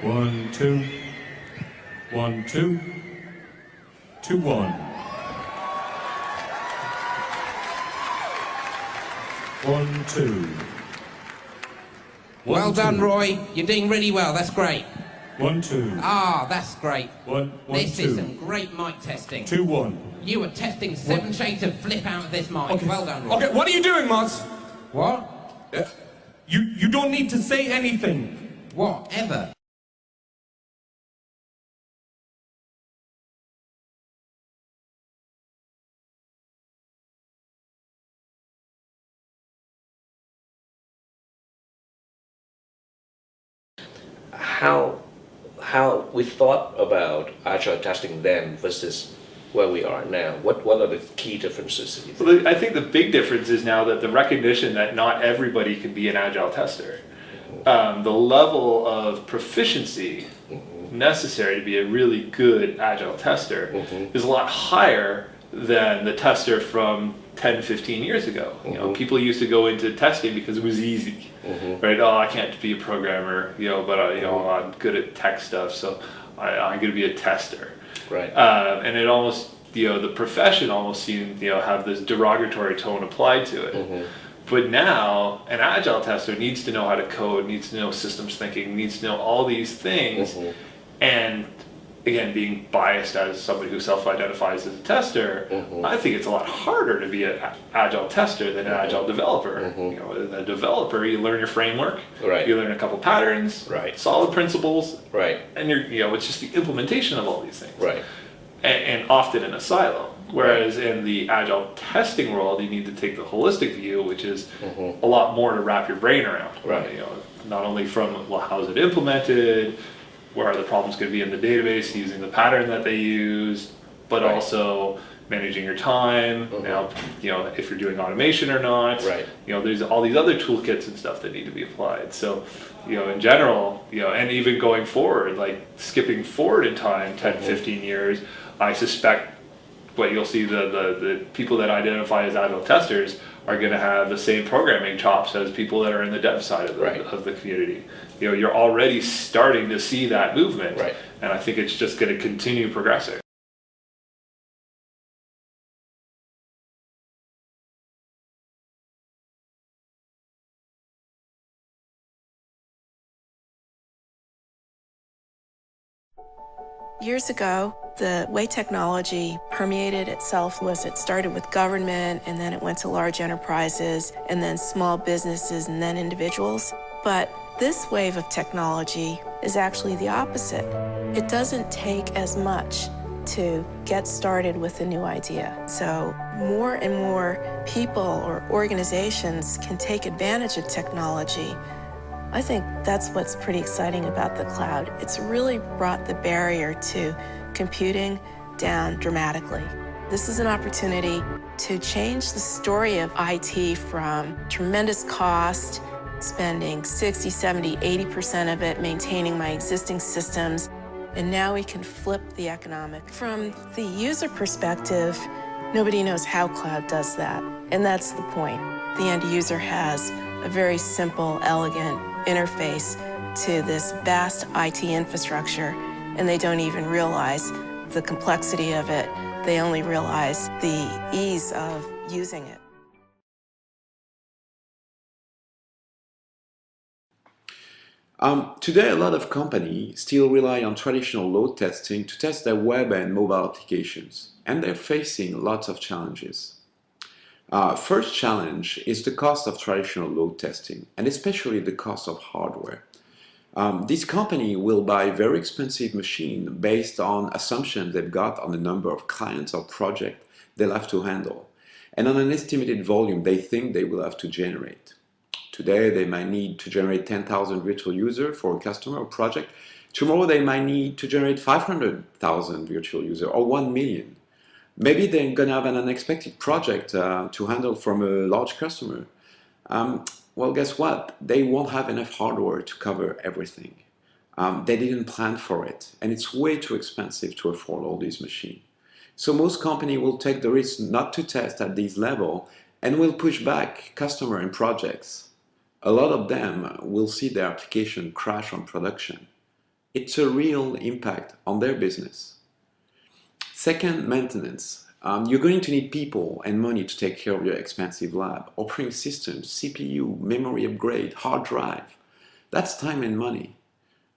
1, 2. 1, 2. 2, 1. 1, 2. Well done, Roy. You're doing really well. That's great. 1, 2. Ah, that's great. 1, 1, This 2. is some great mic testing. 2, 1. You were testing 7 shades of flip out of this mic. Okay. Well done, Roy. Okay, what are you doing, Moz? What? You don't need to say anything. Whatever. How we thought about agile testing then versus where we are now? What are the key differences? Well, I think the big difference is now that the recognition that not everybody can be an agile tester. The level of proficiency necessary to be a really good agile tester is a lot higher than the tester from 10, 15 years ago. You know, people used to go into testing because it was easy, right? Oh, I can't be a programmer, but I'm good at tech stuff, so I'm going to be a tester. Right. And it almost, the profession almost seemed, have this derogatory tone applied to it. But now, an agile tester needs to know how to code, needs to know systems thinking, needs to know all these things. And again, being biased as somebody who self-identifies as a tester, I think it's a lot harder to be an agile tester than an agile developer. As a developer, you learn your framework, you learn a couple patterns, solid principles, and it's just the implementation of all these things, and often in a silo. Whereas in the agile testing world, you need to take the holistic view, which is a lot more to wrap your brain around. Not only from, well, how's it implemented, where are the problems going to be in the database using the pattern that they use, but also managing your time. Now, if you're doing automation or not. There's all these other toolkits and stuff that need to be applied. So, in general, and even going forward, like skipping forward in time, 10, 15 years, I suspect what you'll see the people that identify as agile testers are going to have the same programming chops as people that are in the dev side of the community. You're already starting to see that movement, and I think it's just going to continue progressing. Years ago, the way technology permeated itself was it started with government, and then it went to large enterprises, and then small businesses, and then individuals. But this wave of technology is actually the opposite. It doesn't take as much to get started with a new idea. So more and more people or organizations can take advantage of technology. I think that's what's pretty exciting about the cloud. It's really brought the barrier to computing down dramatically. This is an opportunity to change the story of IT from tremendous cost, spending 60, 70, 80% of it maintaining my existing systems, and now we can flip the economic. From the user perspective, nobody knows how cloud does that, and that's the point. The end user has a very simple, elegant interface to this vast IT infrastructure, and they don't even realize the complexity of it. They only realize the ease of using it. Today, a lot of companies still rely on traditional load testing to test their web and mobile applications, and they're facing lots of challenges. First challenge is the cost of traditional load testing, and especially the cost of hardware. This company will buy very expensive machine based on assumptions they've got on the number of clients or projects they'll have to handle, and on an estimated volume they think they will have to generate. Today they might need to generate 10,000 virtual users for a customer or project. Tomorrow they might need to generate 500,000 virtual users or 1 million. Maybe they're going to have an unexpected project to handle from a large customer. Well, guess what? They won't have enough hardware to cover everything. They didn't plan for it, and it's way too expensive to afford all these machines. So most companies will take the risk not to test at this level and will push back customer and projects. A lot of them will see their application crash on production. It's a real impact on their business. Second, maintenance. You're going to need people and money to take care of your expensive lab, operating systems, CPU, memory upgrade, hard drive. That's time and money.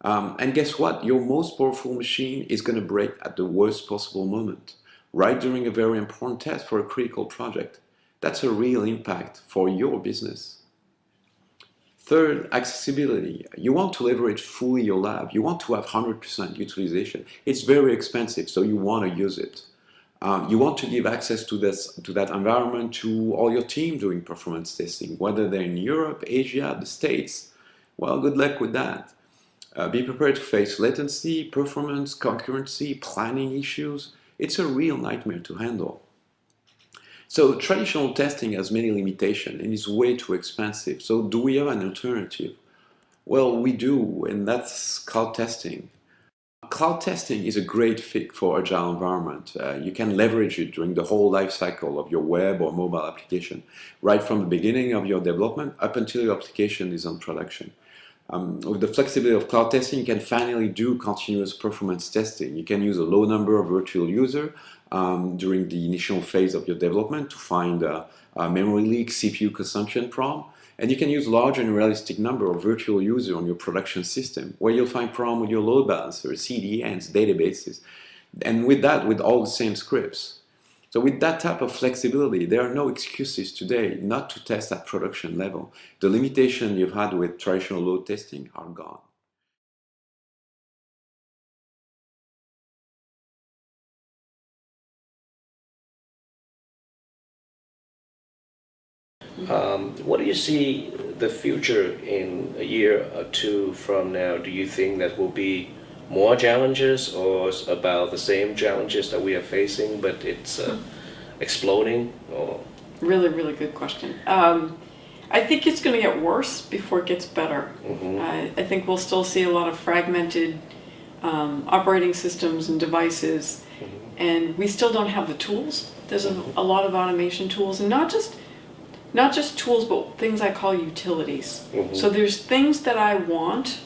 And guess what? Your most powerful machine is going to break at the worst possible moment, right during a very important test for a critical project. That's a real impact for your business. Third, accessibility. You want to leverage fully your lab. You want to have 100% utilization. It's very expensive, so you want to use it. You want to give access to that environment to all your team doing performance testing, whether they're in Europe, Asia, the States. Well, good luck with that. Be prepared to face latency, performance, concurrency, planning issues. It's a real nightmare to handle. So traditional testing has many limitations and is way too expensive. So do we have an alternative? Well, we do, and that's cloud testing. Cloud testing is a great fit for agile environment. You can leverage it during the whole life cycle of your web or mobile application, right from the beginning of your development up until your application is on production. With the flexibility of cloud testing, you can finally do continuous performance testing. You can use a low number of virtual users during the initial phase of your development to find memory leak, CPU consumption problem. And you can use large and realistic number of virtual users on your production system, where you'll find problem with your load balancer, CDNs, databases, and with that, with all the same scripts. So with that type of flexibility, there are no excuses today not to test at production level. The limitations you've had with traditional load testing are gone. What do you see the future in a year or two from now? Do you think that will be more challenges or about the same challenges that we are facing, but it's exploding? Or Really, really good question. I think it's going to get worse before it gets better. I think we'll still see a lot of fragmented operating systems and devices, and we still don't have the tools. There's a lot of automation tools, and not just tools, but things I call utilities. So there's things that I want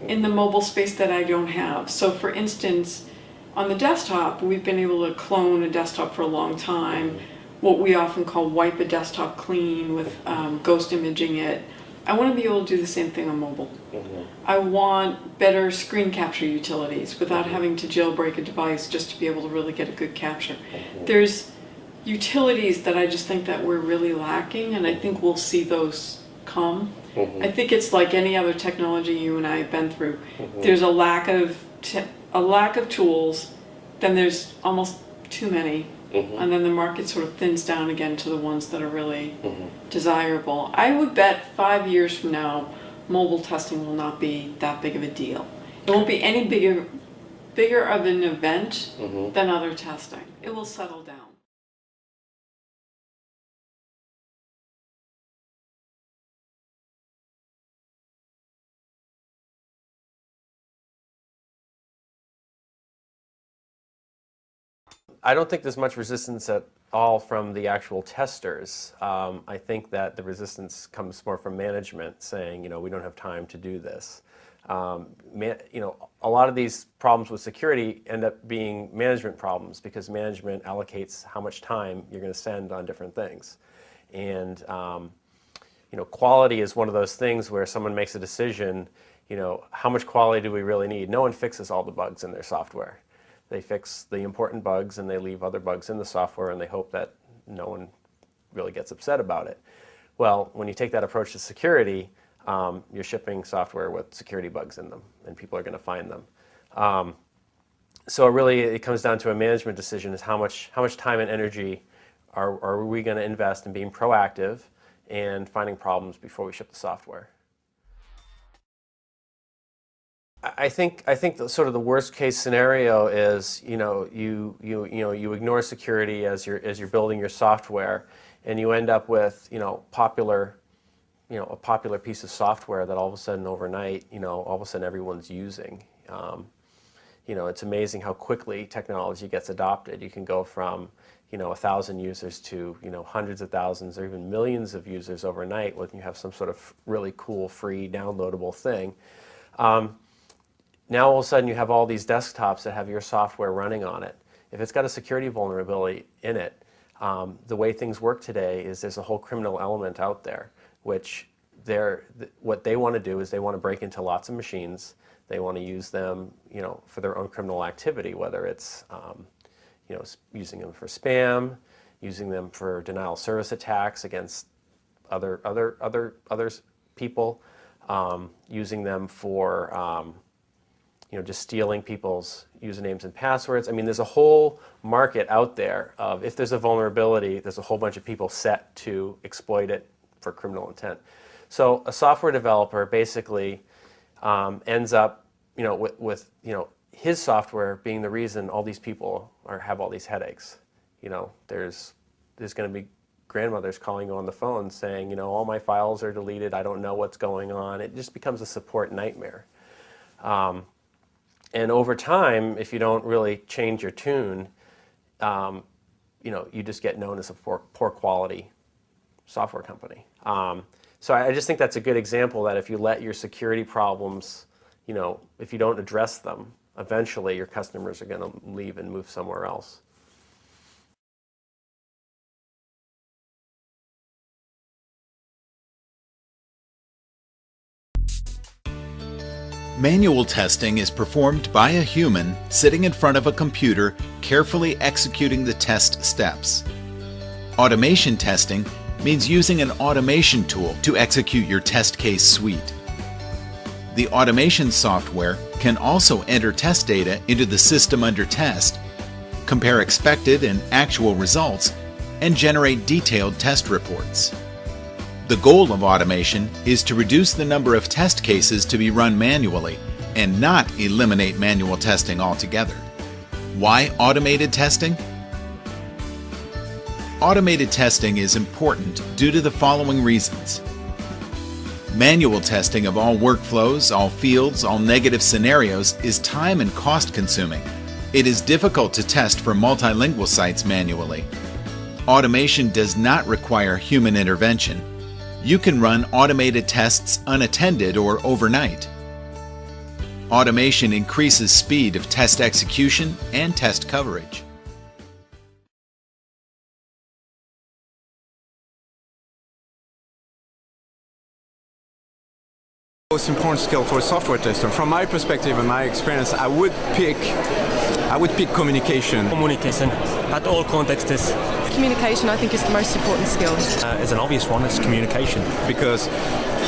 in the mobile space that I don't have. So for instance, on the desktop, we've been able to clone a desktop for a long time, what we often call wipe a desktop clean with ghost imaging it. I want to be able to do the same thing on mobile. I want better screen capture utilities without having to jailbreak a device just to be able to really get a good capture. There's utilities that I just think that we're really lacking, and I think we'll see those come. I think it's like any other technology you and I have been through. There's a lack of tools, then there's almost too many, and then the market sort of thins down again to the ones that are really desirable. I would bet 5 years from now, mobile testing will not be that big of a deal. It won't be any bigger of an event than other testing. It will settle down. I don't think there's much resistance at all from the actual testers. I think that the resistance comes more from management saying, we don't have time to do this. A lot of these problems with security end up being management problems because management allocates how much time you're going to spend on different things. And quality is one of those things where someone makes a decision, how much quality do we really need? No one fixes all the bugs in their software. They fix the important bugs and they leave other bugs in the software and they hope that no one really gets upset about it. Well, when you take that approach to security, you're shipping software with security bugs in them and people are going to find them. So really it comes down to a management decision is how much time and energy are we going to invest in being proactive and finding problems before we ship the software. I think the worst case scenario is you ignore security as you're building your software, and you end up with a popular piece of software that all of a sudden overnight all of a sudden everyone's using. It's amazing how quickly technology gets adopted. You can go from 1,000 users to hundreds of thousands or even millions of users overnight when you have some sort of really cool free downloadable thing. now all of a sudden you have all these desktops that have your software running on it. If it's got a security vulnerability in it, the way things work today is there's a whole criminal element out there, which what they want to do is they want to break into lots of machines. They want to use them, for their own criminal activity, whether it's, using them for spam, using them for denial of service attacks against other people, using them for, just stealing people's usernames and passwords. I mean, there's a whole market out there of if there's a vulnerability, there's a whole bunch of people set to exploit it for criminal intent. So a software developer basically ends up, with his software being the reason all these people have all these headaches. There's going to be grandmothers calling you on the phone saying, all my files are deleted, I don't know what's going on. It just becomes a support nightmare. And over time, if you don't really change your tune, you just get known as a poor quality software company. So I just think that's a good example that if you let your security problems, if you don't address them, eventually your customers are going to leave and move somewhere else. Manual testing is performed by a human sitting in front of a computer, carefully executing the test steps. Automation testing means using an automation tool to execute your test case suite. The automation software can also enter test data into the system under test, compare expected and actual results, and generate detailed test reports. The goal of automation is to reduce the number of test cases to be run manually and not eliminate manual testing altogether. Why automated testing? Automated testing is important due to the following reasons. Manual testing of all workflows, all fields, all negative scenarios is time and cost consuming. It is difficult to test for multilingual sites manually. Automation does not require human intervention. You can run automated tests unattended or overnight. Automation increases speed of test execution and test coverage. Most important skill for a software tester, from my perspective and my experience, I would pick communication. Communication at all contexts. Communication, I think, is the most important skill. It's an obvious one, it's communication. Because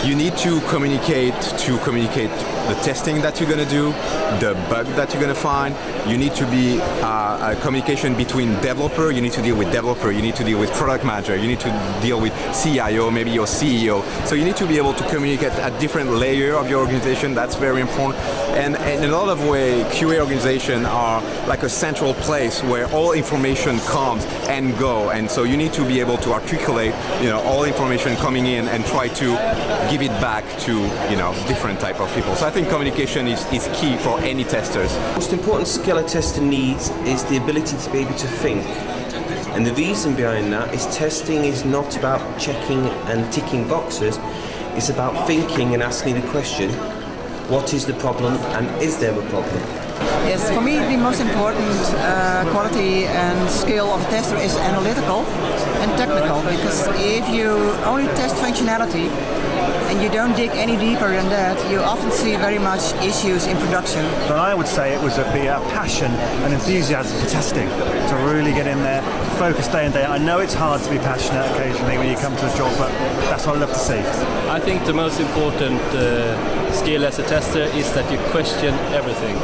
you need to communicate the testing that you're going to do, the bug that you're going to find. You need to be a communication between developer, you need to deal with developer, you need to deal with product manager, you need to deal with CIO, maybe your CEO. So you need to be able to communicate at different layer of your organization. That's very important. And in a lot of ways, QA organizations are like a central place where all information comes and go. And so you need to be able to articulate, all information coming in and try to give it back to, different type of people. So I think communication is key for any testers. The most important skill a tester needs is the ability to be able to think. And the reason behind that is testing is not about checking and ticking boxes. It's about thinking and asking the question, what is the problem and is there a problem? Yes, for me the most important quality and skill of a tester is analytical and technical, because if you only test functionality and you don't dig any deeper than that, you often see very much issues in production. But I would say it was a passion and enthusiasm for testing, to really get in there, focus day in day out. I know it's hard to be passionate occasionally when you come to a job, but that's what I love to see. I think the most important skill as a tester is that you question everything.